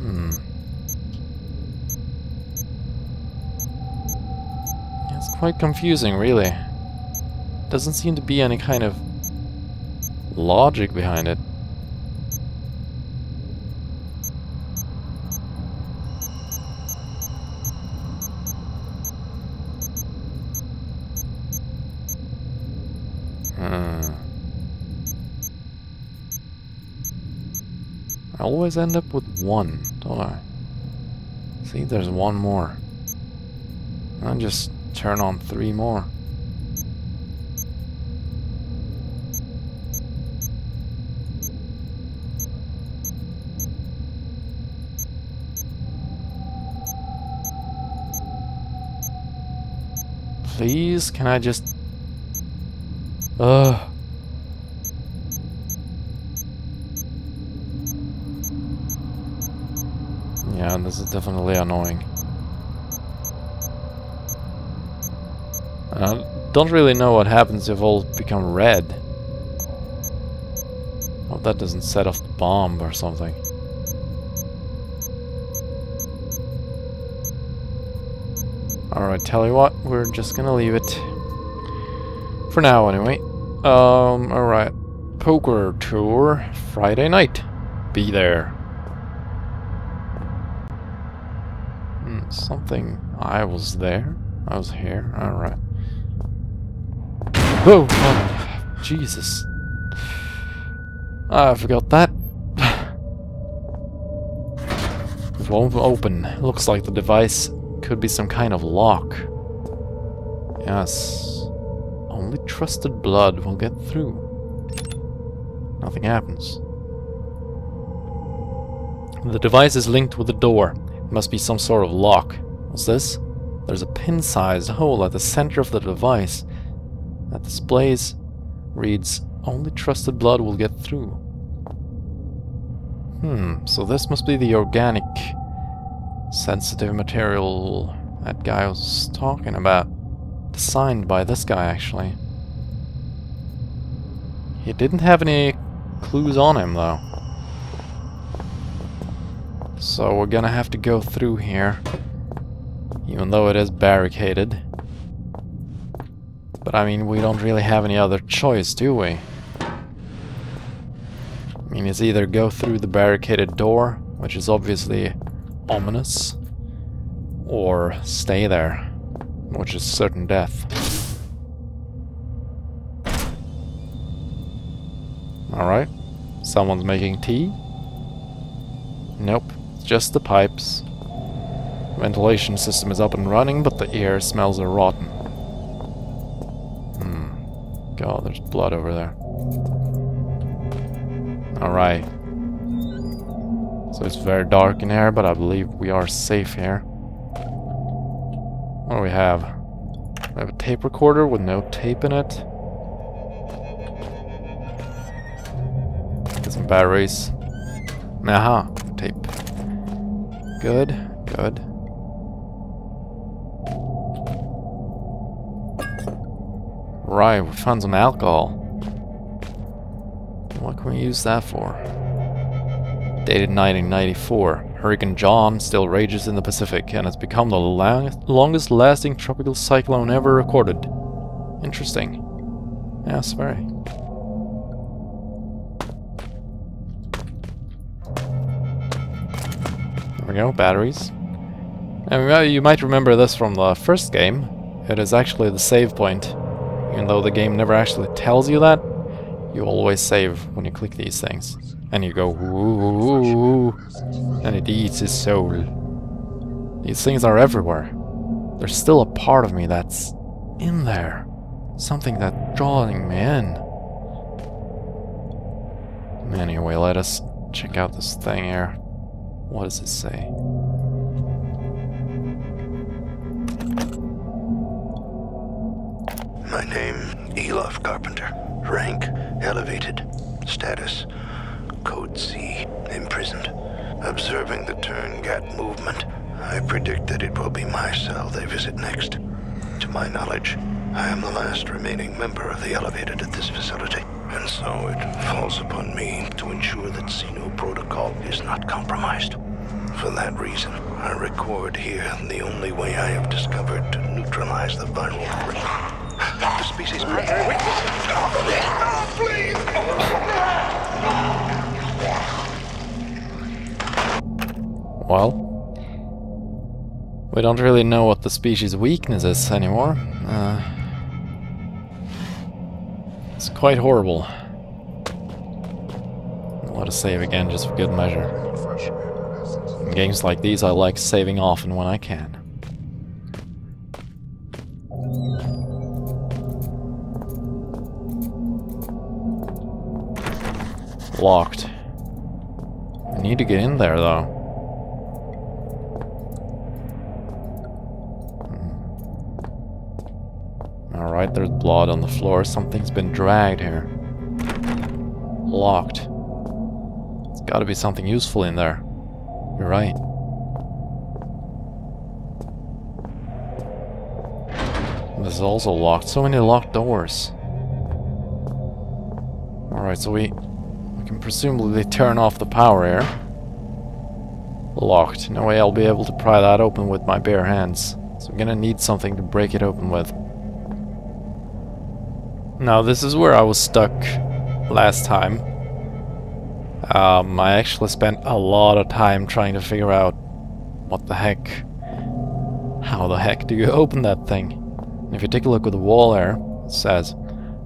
Hmm. It's quite confusing, really. Doesn't seem to be any kind of logic behind it. I always end up with one, don't I? See, there's one more. I'll just turn on 3 more. Please, can I just... Ugh. Yeah, this is definitely annoying. I don't really know what happens if all become red. Hope that doesn't set off the bomb or something. Alright, tell you what, we're just gonna leave it. For now, anyway. Alright. Poker tour, Friday night. Be there. Something... I was there. I was here. Alright. Whoa! Oh, Jesus. I forgot that. It won't open. Looks like the device could be some kind of lock. Yes. Only trusted blood will get through. Nothing happens. The device is linked with the door. It must be some sort of lock. What's this? There's a pin-sized hole at the center of the device. That displays reads, "Only trusted blood will get through." So this must be the organic sensitive material that guy was talking about. Designed by this guy, actually. He didn't have any clues on him, though. So we're gonna have to go through here. Even though it is barricaded. But I mean, we don't really have any other choice, do we? I mean, it's either go through the barricaded door, which is obviously ominous, or stay there, which is certain death. Alright. Someone's making tea? Nope, it's just the pipes. Ventilation system is up and running, but the air smells rotten. God, there's blood over there. Alright. So it's very dark in here, but I believe we are safe here. What do we have? We have a tape recorder with no tape in it. Get some batteries. Aha, tape. Good, good. Right, we found some alcohol. What can we use that for? Dated 1994. Hurricane John still rages in the Pacific and has become the longest lasting tropical cyclone ever recorded. Interesting. Yes, very. There we go, batteries. And you might remember this from the first game. It is actually the save point. Even though the game never actually tells you that, you always save when you click these things. And you go, ooh, and it eats his soul. These things are everywhere. There's still a part of me that's in there. Something that's drawing me in. Anyway, let us check out this thing here. What does it say? My name, Elof Carpenter. Rank, elevated. Status, Code C, imprisoned. Observing the Turngat movement, I predict that it will be my cell they visit next. To my knowledge, I am the last remaining member of the elevated at this facility, and so it falls upon me to ensure that Xeno protocol is not compromised. For that reason, I record here the only way I have discovered to neutralize the viral threat. The species' primary weakness. Please! Well, we don't really know what the species' weakness is anymore. It's quite horrible. Let us save again just for good measure. In games like these, I like saving often when I can. Locked. I need to get in there though. Alright, there's blood on the floor. Something's been dragged here. Locked. There's gotta be something useful in there. You're right. This is also locked. So many locked doors. Alright, so we can presumably turn off the power here. Locked. No way I'll be able to pry that open with my bare hands. So I'm gonna need something to break it open with. Now this is where I was stuck last time. I actually spent a lot of time trying to figure out what the heck, how the heck do you open that thing? And if you take a look at the wall there, it says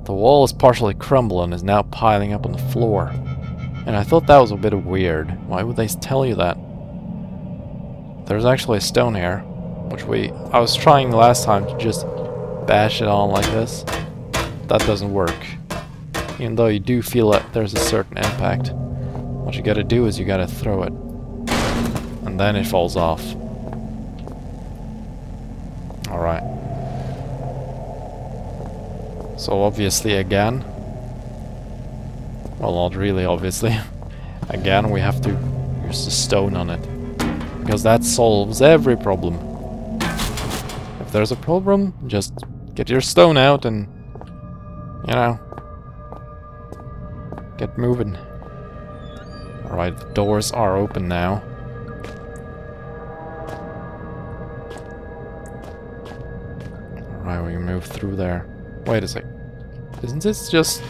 the wall is partially crumbled and is now piling up on the floor. And I thought that was a bit weird. Why would they tell you that? There's actually a stone here, which I was trying last time to just bash it on like this. That doesn't work. Even though you do feel that there's a certain impact. What you gotta do is you gotta throw it. And then it falls off. Alright. So obviously again... Well, not really obviously. Again, we have to use the stone on it. Because that solves every problem. If there's a problem, just get your stone out and... You know, get moving. Alright, the doors are open now. Alright, we can move through there. Wait a sec. Isn't this just...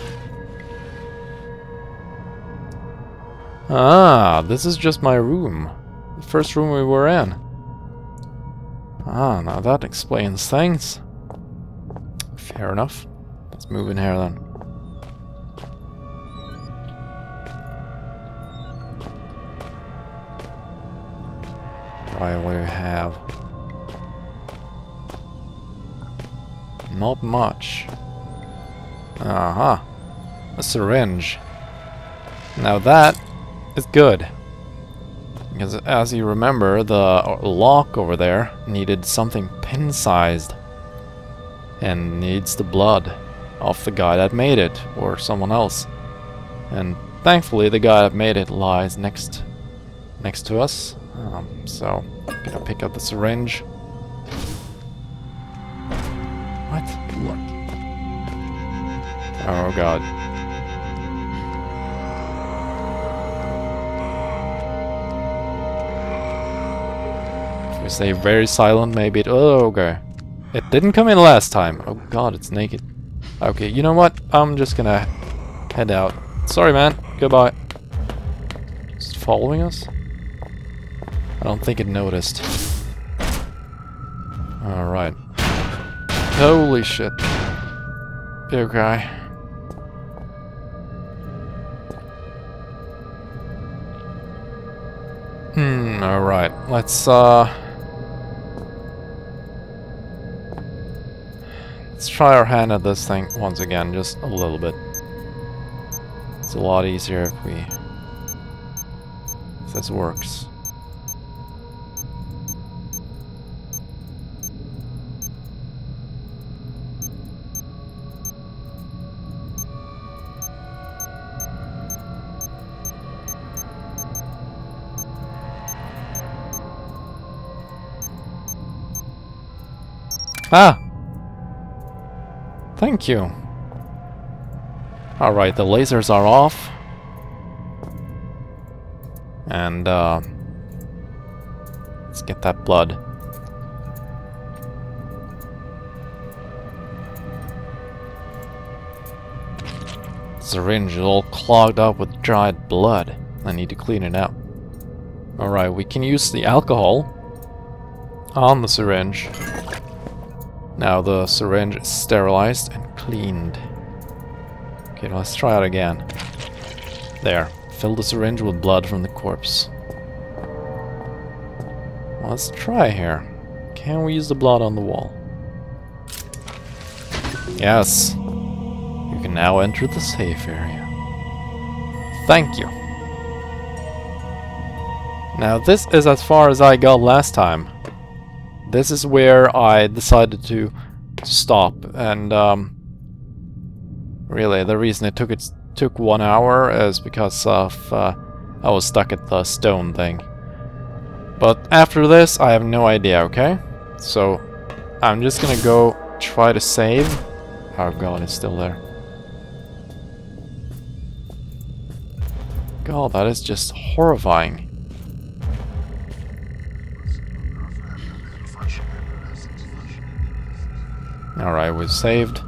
Ah, this is just my room. The first room we were in. Ah, now that explains things. Fair enough. Let's move in here then. Right, what do we have? Not much. Aha. A syringe. Now that is good. Because as you remember, the lock over there needed something pin-sized. And needs the blood of the guy that made it, or someone else. And thankfully the guy that made it lies next to us. So I'm gonna pick up the syringe. What? Look. Oh god. If we stay very silent, maybe it... Oh, okay. It didn't come in last time. Oh god, it's naked. Okay, you know what? I'm just gonna head out. Sorry, man. Goodbye. Just following us? I don't think it noticed. Alright. Holy shit. Okay. Alright. Let's try our hand at this thing once again, just a little bit. It's a lot easier if this works. Ah! Thank you. Alright, the lasers are off. And, Let's get that blood. Syringe is all clogged up with dried blood. I need to clean it out. Alright, we can use the alcohol on the syringe. Now the syringe is sterilized and cleaned. Okay, let's try it again. There. Fill the syringe with blood from the corpse. Let's try here. Can we use the blood on the wall? Yes. You can now enter the safe area. Thank you. Now this is as far as I got last time. This is where I decided to stop, and really the reason it took 1 hour is because of I was stuck at the stone thing. But after this I have no idea, okay? So I'm just gonna go try to save. Oh god, it's still there. God, that is just horrifying. Alright, we've saved.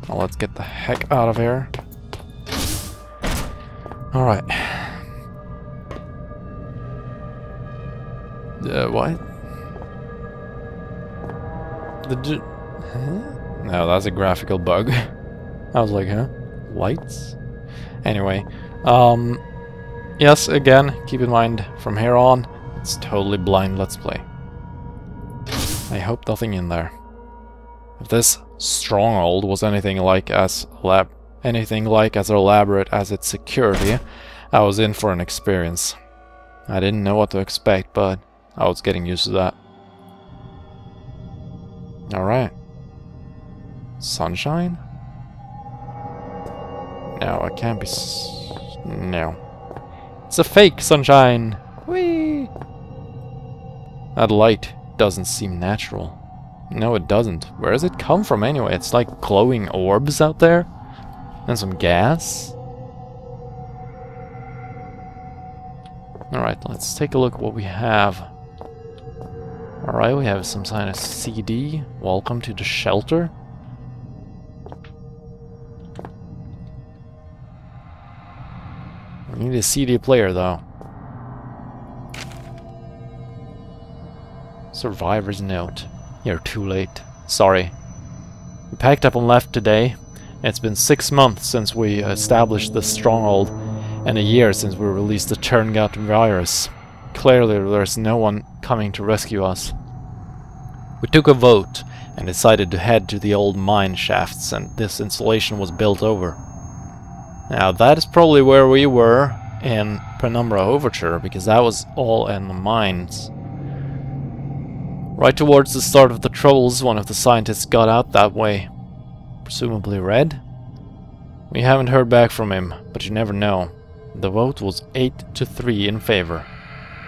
Now let's get the heck out of here. Alright. What? Huh? No, that's a graphical bug. I was like, huh? Lights? Anyway, yes, again, keep in mind, from here on, it's totally blind Let's Play. I hope nothing in there. If this stronghold was anything like as elaborate as its security, I was in for an experience. I didn't know what to expect, but I was getting used to that. Alright. Sunshine? No, it can't be no. It's a fake sunshine! Whee! That light doesn't seem natural. No, it doesn't. Where does it come from anyway? It's like glowing orbs out there? And some gas? Alright, let's take a look at what we have. Alright, we have some kind of CD. Welcome to the shelter. We need a CD player though. Survivor's note. You're too late. Sorry. We packed up and left today. It's been 6 months since we established this stronghold, and a year since we released the Turngut virus. Clearly there's no one coming to rescue us. We took a vote and decided to head to the old mine shafts, and this installation was built over. Now that is probably where we were in Penumbra Overture, because that was all in the mines. Right towards the start of the Troubles, one of the scientists got out that way. Presumably Red? We haven't heard back from him, but you never know. The vote was 8-3 in favor.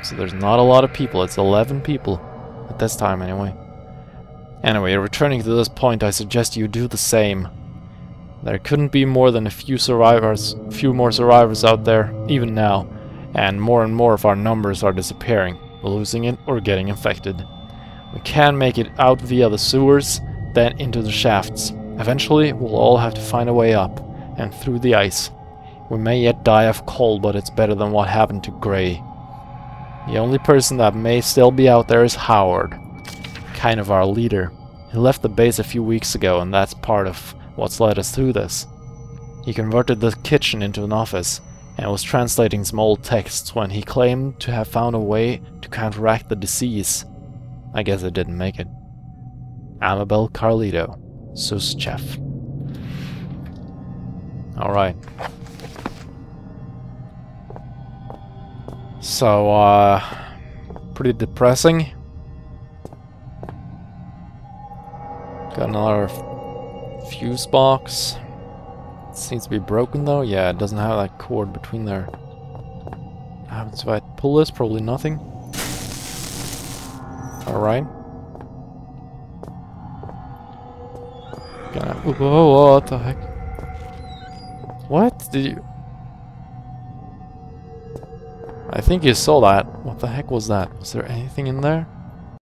So there's not a lot of people, it's 11 people. At this time anyway. Anyway, returning to this point, I suggest you do the same. There couldn't be more than a few more survivors out there, even now. And more of our numbers are disappearing, losing it or getting infected. We can make it out via the sewers, then into the shafts. Eventually, we'll all have to find a way up, and through the ice. We may yet die of cold, but it's better than what happened to Gray. The only person that may still be out there is Howard, kind of our leader. He left the base a few weeks ago, and that's part of what's led us through this. He converted the kitchen into an office, and was translating some old texts when he claimed to have found a way to counteract the disease. I guess it didn't make it. Amabel Carlito, Sus Chef. Alright. So, pretty depressing. Got another fuse box. It seems to be broken though. Yeah, it doesn't have that cord between there. So if I pull this, probably nothing. Alright. Whoa, what the heck? What did you... I think you saw that. What the heck was that? Was there anything in there?